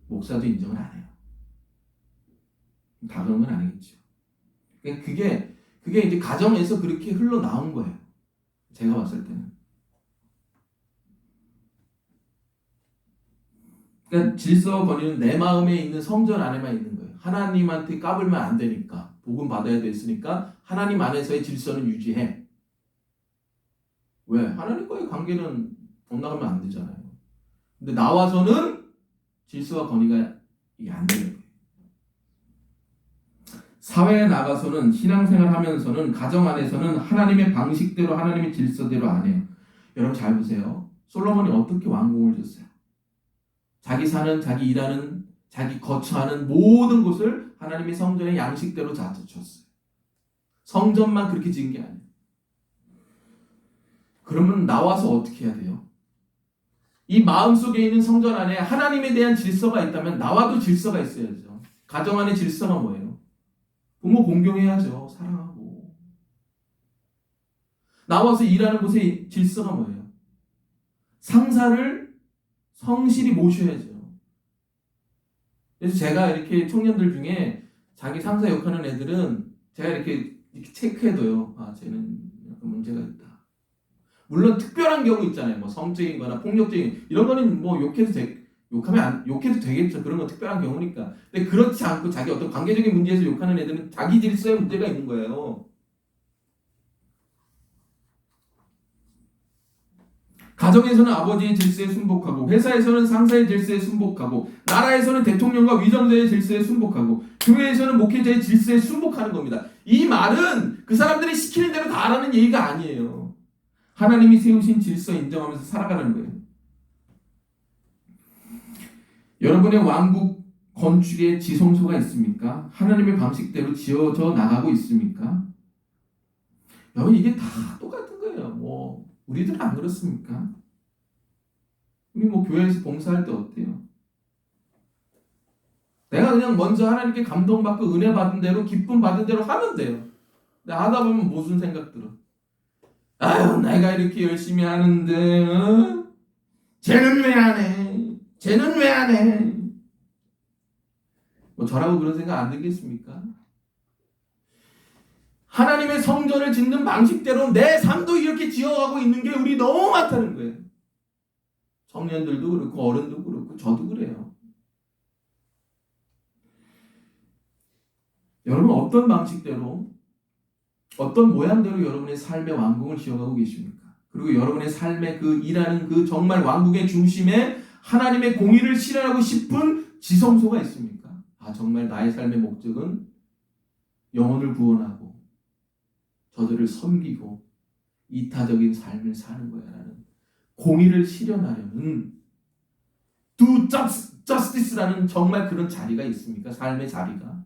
목사도 인정을 안 해요. 다 그런 건 아니겠죠. 그게 이제 가정에서 그렇게 흘러나온 거예요. 제가 봤을 때는. 그러니까 질서와 권위는 내 마음에 있는 성전 안에만 있는 거예요. 하나님한테 까불면 안 되니까. 복음 받아야 됐으니까 하나님 안에서의 질서는 유지해. 왜? 하나님과의 관계는 엇나가면 안 되잖아요. 근데 나와서는 질서와 권위가 이게 안 되는 거예요. 사회에 나가서는, 신앙생활 하면서는, 가정 안에서는 하나님의 방식대로, 하나님의 질서대로 안 해요. 여러분 잘 보세요. 솔로몬이 어떻게 왕궁을 졌어요? 자기 사는, 자기 일하는, 자기 거처하는 모든 곳을 하나님의 성전의 양식대로 다 쳤어요. 성전만 그렇게 지은 게 아니에요. 그러면 나와서 어떻게 해야 돼요? 이 마음속에 있는 성전 안에 하나님에 대한 질서가 있다면 나와도 질서가 있어야죠. 가정 안의 질서가 뭐예요? 부모 공경해야죠. 사랑하고. 나와서 일하는 곳의 질서가 뭐예요? 상사를 성실히 모셔야죠. 그래서 제가 이렇게 청년들 중에 자기 상사 욕하는 애들은 제가 이렇게 체크해둬요. 쟤는 약간 문제가 있다. 물론 특별한 경우 있잖아요. 뭐 성적인 거나 폭력적인 이런 거는 뭐 욕해도 되겠죠. 그런 건 특별한 경우니까. 근데 그렇지 않고 자기 어떤 관계적인 문제에서 욕하는 애들은 자기 질서에 문제가 있는 거예요. 가정에서는 아버지의 질서에 순복하고, 회사에서는 상사의 질서에 순복하고, 나라에서는 대통령과 위정자의 질서에 순복하고, 교회에서는 목회자의 질서에 순복하는 겁니다. 이 말은 그 사람들이 시키는 대로 다 하라는 얘기가 아니에요. 하나님이 세우신 질서 인정하면서 살아가는 거예요. 여러분의 왕국 건축에 지성소가 있습니까? 하나님의 방식대로 지어져 나가고 있습니까? 여러분, 이게 다 똑같은 거예요. 뭐 우리들은 안 그렇습니까? 우리 뭐 교회에서 봉사할 때 어때요? 내가 그냥 먼저 하나님께 감동받고 은혜 받은 대로, 기쁨 받은 대로 하면 돼요. 근데 하다 보면 무슨 생각 들어? 아유, 내가 이렇게 열심히 하는데 쟤는 왜 안 해? 쟤는 왜 안 해? 뭐 저라고 그런 생각 안 들겠습니까? 하나님의 성전을 짓는 방식대로 내 삶도 이렇게 지어가고 있는 게 우리 너무 많다는 거예요. 청년들도 그렇고 어른도 그렇고 저도 그래요. 여러분, 어떤 방식대로, 어떤 모양대로 여러분의 삶의 왕국을 지어가고 계십니까? 그리고 여러분의 삶의 그 일하는 그 정말 왕국의 중심에 하나님의 공의를 실현하고 싶은 지성소가 있습니까? 아, 정말 나의 삶의 목적은 영혼을 구원하고 저들을 섬기고 이타적인 삶을 사는 거야 라는 공의를 실현하려는 do justice라는 정말 그런 자리가 있습니까? 삶의 자리가.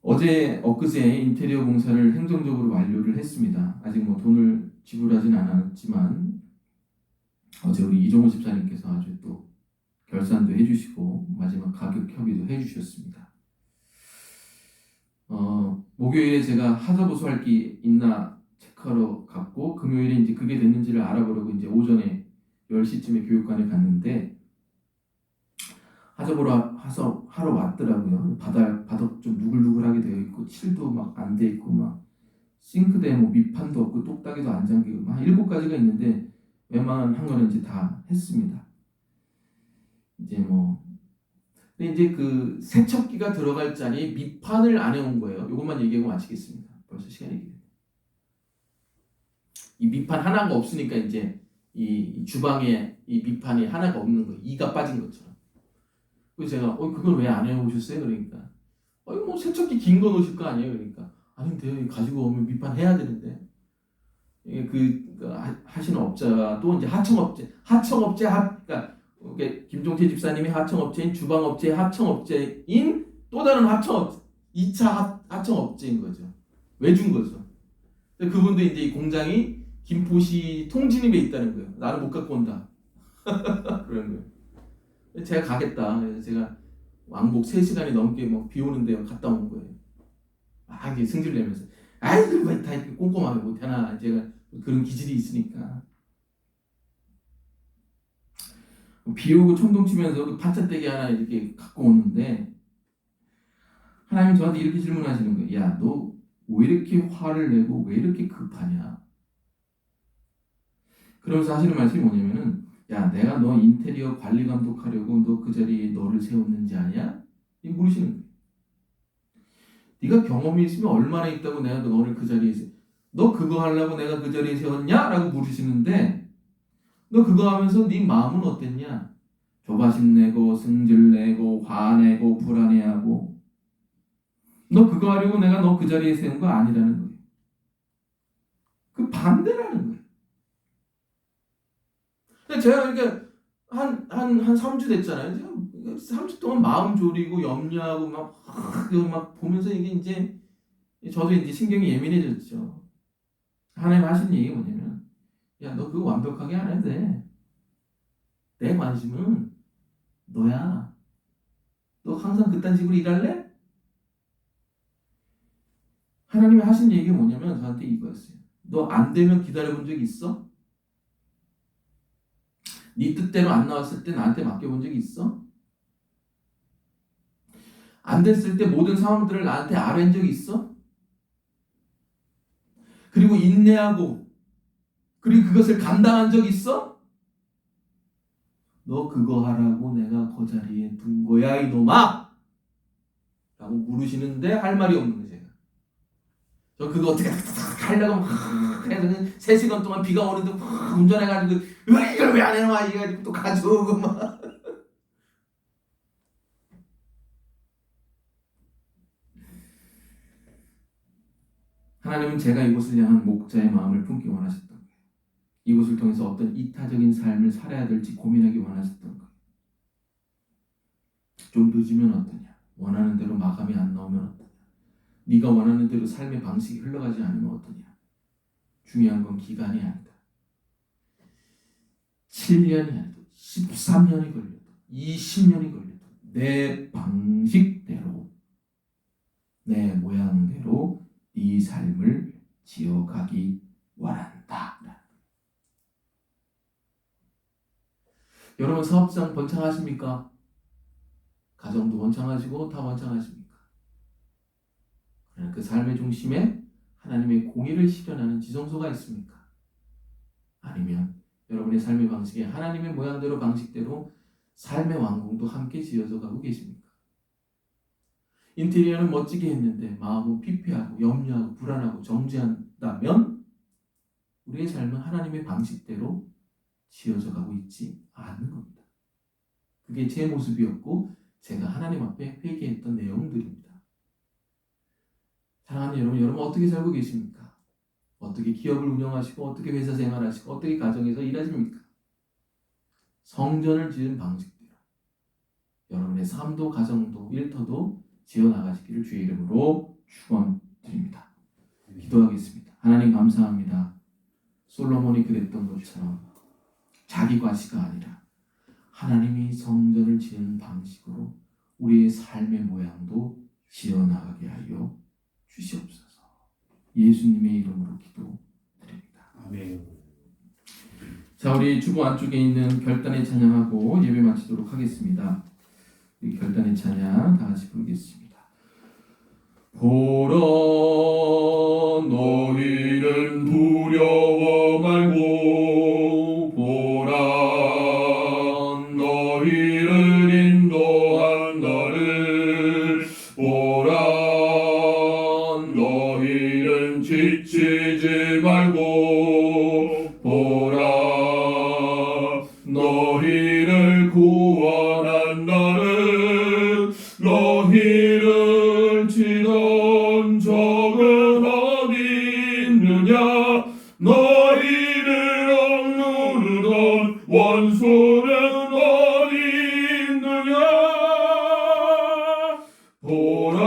엊그제 인테리어 공사를 행정적으로 완료를 했습니다. 아직 뭐 돈을 지불하진 않았지만 어제 우리 이종호 집사님께서 아주 또 결산도 해주시고 마지막 가격 협의도 해주셨습니다. 목요일에 제가 하자보수할 게 있나 체크하러 갔고, 금요일에 이제 그게 됐는지를 알아보려고 이제 오전에 10시쯤에 교육관에 갔는데 하러 왔더라고요. 바닥 좀 누글누글하게 되어 있고, 칠도 막 안 돼 있고, 막 싱크대 뭐 밑판도 없고, 똑딱이도 안 잠기고, 막 7가지가 있는데 웬만한 거는 이제 다 했습니다. 근데 이제 그 세척기가 들어갈 자리에 밑판을 안 해온 거예요. 이것만 얘기하고 마치겠습니다. 벌써 시간이 길어요. 이 밑판 하나가 없으니까 이제 이 주방에 이 밑판이 하나가 없는 거예요. 이가 빠진 것처럼. 그래서 제가 그걸 왜 안 해오셨어요? 그러니까 뭐 세척기 긴 거 놓으실 거 아니에요? 그러니까 아닌데요. 가지고 오면 밑판 해야 되는데. 이게 하시는 업자도 이제 그러니까 김종태 집사님이 하청업체인 주방업체의 하청업체인 또 다른 2차 하청업체인 거죠. 외준 거죠. 그분도 이제 이 공장이 김포시 통진입에 있다는 거예요. 나는 못 갖고 온다. 그런 거예요. 제가 가겠다. 그래서 제가 왕복 3시간이 넘게 막 비 오는데 갔다 온 거예요. 이게 승질 내면서 아이고 다 이렇게 꼼꼼하게 못하나. 제가 그런 기질이 있으니까. 비 오고 천둥 치면서 그 판잣대기 하나 이렇게 갖고 오는데 하나님이 저한테 이렇게 질문하시는 거예요. 야, 너 왜 이렇게 화를 내고 왜 이렇게 급하냐? 그러면서 하시는 말씀이 뭐냐면은, 야, 내가 너 인테리어 관리 감독하려고 너 그 자리에 너를 세웠는지 아냐? 물으시는 거예요. 네가 경험이 있으면 얼마나 있다고 내가 너를 그 자리에 너 그거 하려고 내가 그 자리에 세웠냐? 라고 물으시는데, 너 그거 하면서 네 마음은 어땠냐? 조바심 내고 승질 내고 화내고 불안해하고. 너 그거 하려고 내가 너 그 자리에 세운 거 아니라는 거예요. 그 반대라는 거예요. 근데 제가 이렇게 한 3주 됐잖아요. 제가 3주 동안 마음 졸이고 염려하고 막 보면서 이게 이제 저도 이제 신경이 예민해졌죠. 하나님 하신 얘기가 뭐냐면, 야, 너 그거 완벽하게 안 해도 돼. 내 관심은 너야. 너 항상 그딴 식으로 일할래? 하나님이 하신 얘기가 뭐냐면 저한테 이거였어요. 너 안 되면 기다려본 적 있어? 네 뜻대로 안 나왔을 때 나한테 맡겨본 적이 있어? 안 됐을 때 모든 상황들을 나한테 아뢰인 적이 있어? 그리고 인내하고 그리고 그것을 감당한 적 있어? 너 그거 하라고 내가 그 자리에 둔 거야 이놈아! 라고 물으시는데 할 말이 없는 거예요. 저 그거 어떻게 하려고 막 해서 3시간 동안 비가 오는데 막 운전해가지고 이걸 왜 안 해놔 이래가지고 또 가져오고 막. 하나님은 제가 이곳을 향한 목자의 마음을 품기 원하셨던 거예요. 이곳을 통해서 어떤 이타적인 삶을 살아야 될지 고민하기 원하셨던 거예요. 좀 늦으면 어떠냐? 원하는 대로 마감이 안 나오면 어떠냐? 네가 원하는 대로 삶의 방식이 흘러가지 않으면 어떠냐? 중요한 건 기간이 아니다. 7년이 아니라 13년이 걸려도 20년이 걸려도 내 방식대로 내 모양대로 네 삶을 지어가기 원한다. 여러분 사업장 번창하십니까? 가정도 번창하시고 다 번창하십니까? 그러나 그 삶의 중심에 하나님의 공의를 실현하는 지성소가 있습니까? 아니면 여러분의 삶의 방식에 하나님의 모양대로 방식대로 삶의 왕궁도 함께 지어져 가고 계십니까? 인테리어는 멋지게 했는데 마음은 피폐하고 염려하고 불안하고 정죄한다면 우리의 삶은 하나님의 방식대로 지어져 가고 있지 않는 겁니다. 그게 제 모습이었고 제가 하나님 앞에 회개했던 내용들입니다. 사랑하는 여러분 어떻게 살고 계십니까? 어떻게 기업을 운영하시고 어떻게 회사 생활하시고 어떻게 가정에서 일하십니까? 성전을 지은 방식대로 여러분의 삶도 가정도 일터도 지어나가시기를 주의 이름으로 축원드립니다. 기도하겠습니다. 하나님 감사합니다. 솔로몬이 그랬던 것처럼 자기 과시가 아니라 하나님이 성전을 지은 방식으로 우리의 삶의 모양도 지어나가게 하여 주시옵소서. 예수님의 이름으로 기도드립니다. 아멘. 자, 우리 주보 안쪽에 있는 결단의 찬양하고 예배 마치도록 하겠습니다. 우리 결단의 찬양 다 같이 부르겠습니다. 보라 너희는 두려워 말고 보라 너희를 인도한 나를 보라 너희는 지치지 말고 보라 너희를 구원한 나를 너희를 치던 적은 어디 있느냐 너희를 억누르던 원수는 어디 있느냐 보라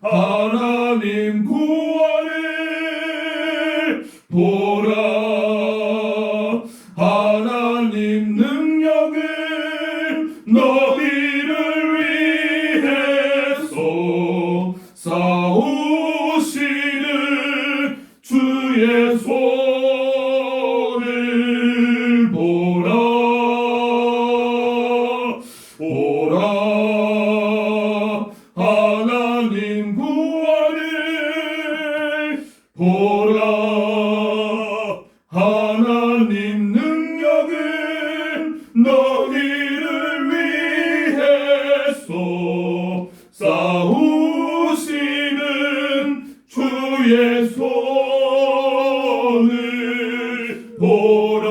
하나님 구원을 보라 하나님 능력을 너희를 위해서 싸우시는 주의 손을 보라 보라 하나님 구원을 보라 하나님 능력을 너희를 위해서 싸우시는 주의 손을 보라.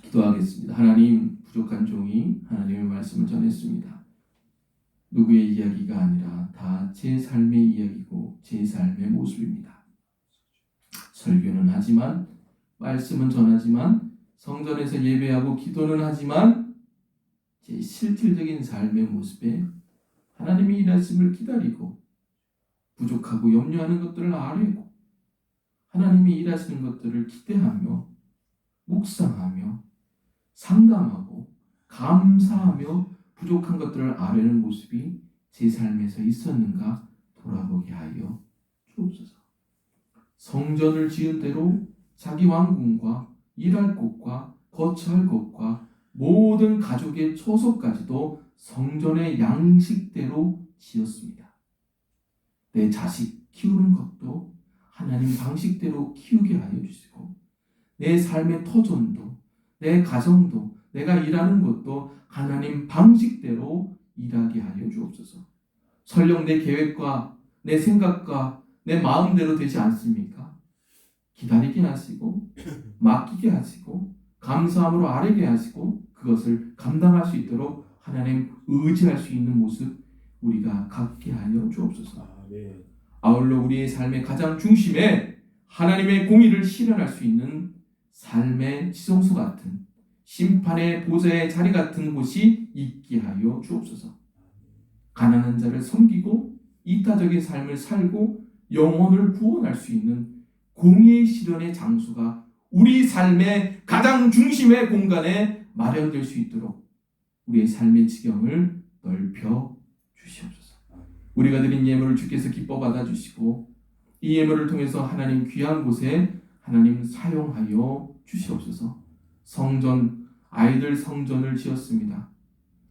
기도하겠습니다. 하나님, 부족한 종이 하나님의 말씀을 전했습니다. 누구의 이야기가 아니라 다 제 삶의 이야기고 제 삶의 모습입니다. 설교는 하지만 말씀은 전하지만 성전에서 예배하고 기도는 하지만 제 실질적인 삶의 모습에 하나님이 일하심을 기다리고 부족하고 염려하는 것들을 아뢰고 하나님이 일하시는 것들을 기대하며 묵상하며 상담하고 감사하며 부족한 것들을 아뢰는 모습이 제 삶에서 있었는가 돌아보게 하여 주옵소서. 성전을 지은 대로 자기 왕궁과 일할 곳과 거처할 곳과 모든 가족의 처소까지도 성전의 양식대로 지었습니다. 내 자식 키우는 것도 하나님 방식대로 키우게 하여 주시고 내 삶의 터전도 내 가정도 내가 일하는 곳도 하나님 방식대로 일하게 하여 주옵소서. 설령 내 계획과 내 생각과 내 마음대로 되지 않습니까? 기다리게 하시고 맡기게 하시고 감사함으로 아뢰게 하시고 그것을 감당할 수 있도록 하나님 의지할 수 있는 모습 우리가 갖게 하여 주옵소서. 아울러 우리의 삶의 가장 중심에 하나님의 공의를 실현할 수 있는 삶의 지성소 같은 심판의 보좌의 자리 같은 곳이 있게 하여 주옵소서. 가난한 자를 섬기고 이타적인 삶을 살고 영혼을 구원할 수 있는 공의의 실현의 장소가 우리 삶의 가장 중심의 공간에 마련될 수 있도록 우리의 삶의 지경을 넓혀 주시옵소서. 우리가 드린 예물을 주께서 기뻐 받아주시고 이 예물을 통해서 하나님 귀한 곳에 하나님 사용하여 주시옵소서. 성전, 아이들 성전을 지었습니다.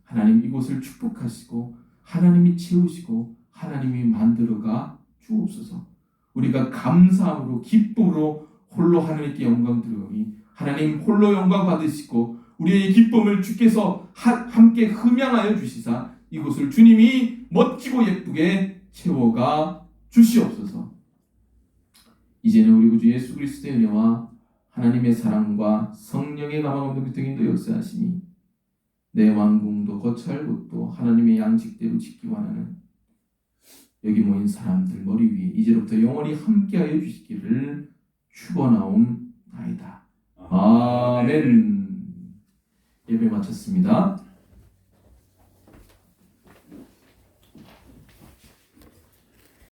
하나님 이곳을 축복하시고 하나님이 채우시고 하나님이 만들어가 주옵소서. 우리가 감사함으로 기쁨으로 홀로 하나님께 영광 드리오니 하나님 홀로 영광 받으시고 우리의 기쁨을 주께서 함께 흠양하여 주시사 이곳을 주님이 멋지고 예쁘게 채워가 주시옵소서. 이제는 우리 구주 예수 그리스도의 은혜와 하나님의 사랑과 성령의 감화감동 교통인도 역사하시니 내 왕궁도 거처할 곳도 하나님의 양식대로 짓기 원하는 여기 모인 사람들 머리 위에 이제부터 영원히 함께하여 주시기를 축원하옵나이다. 아멘. 예배 마쳤습니다.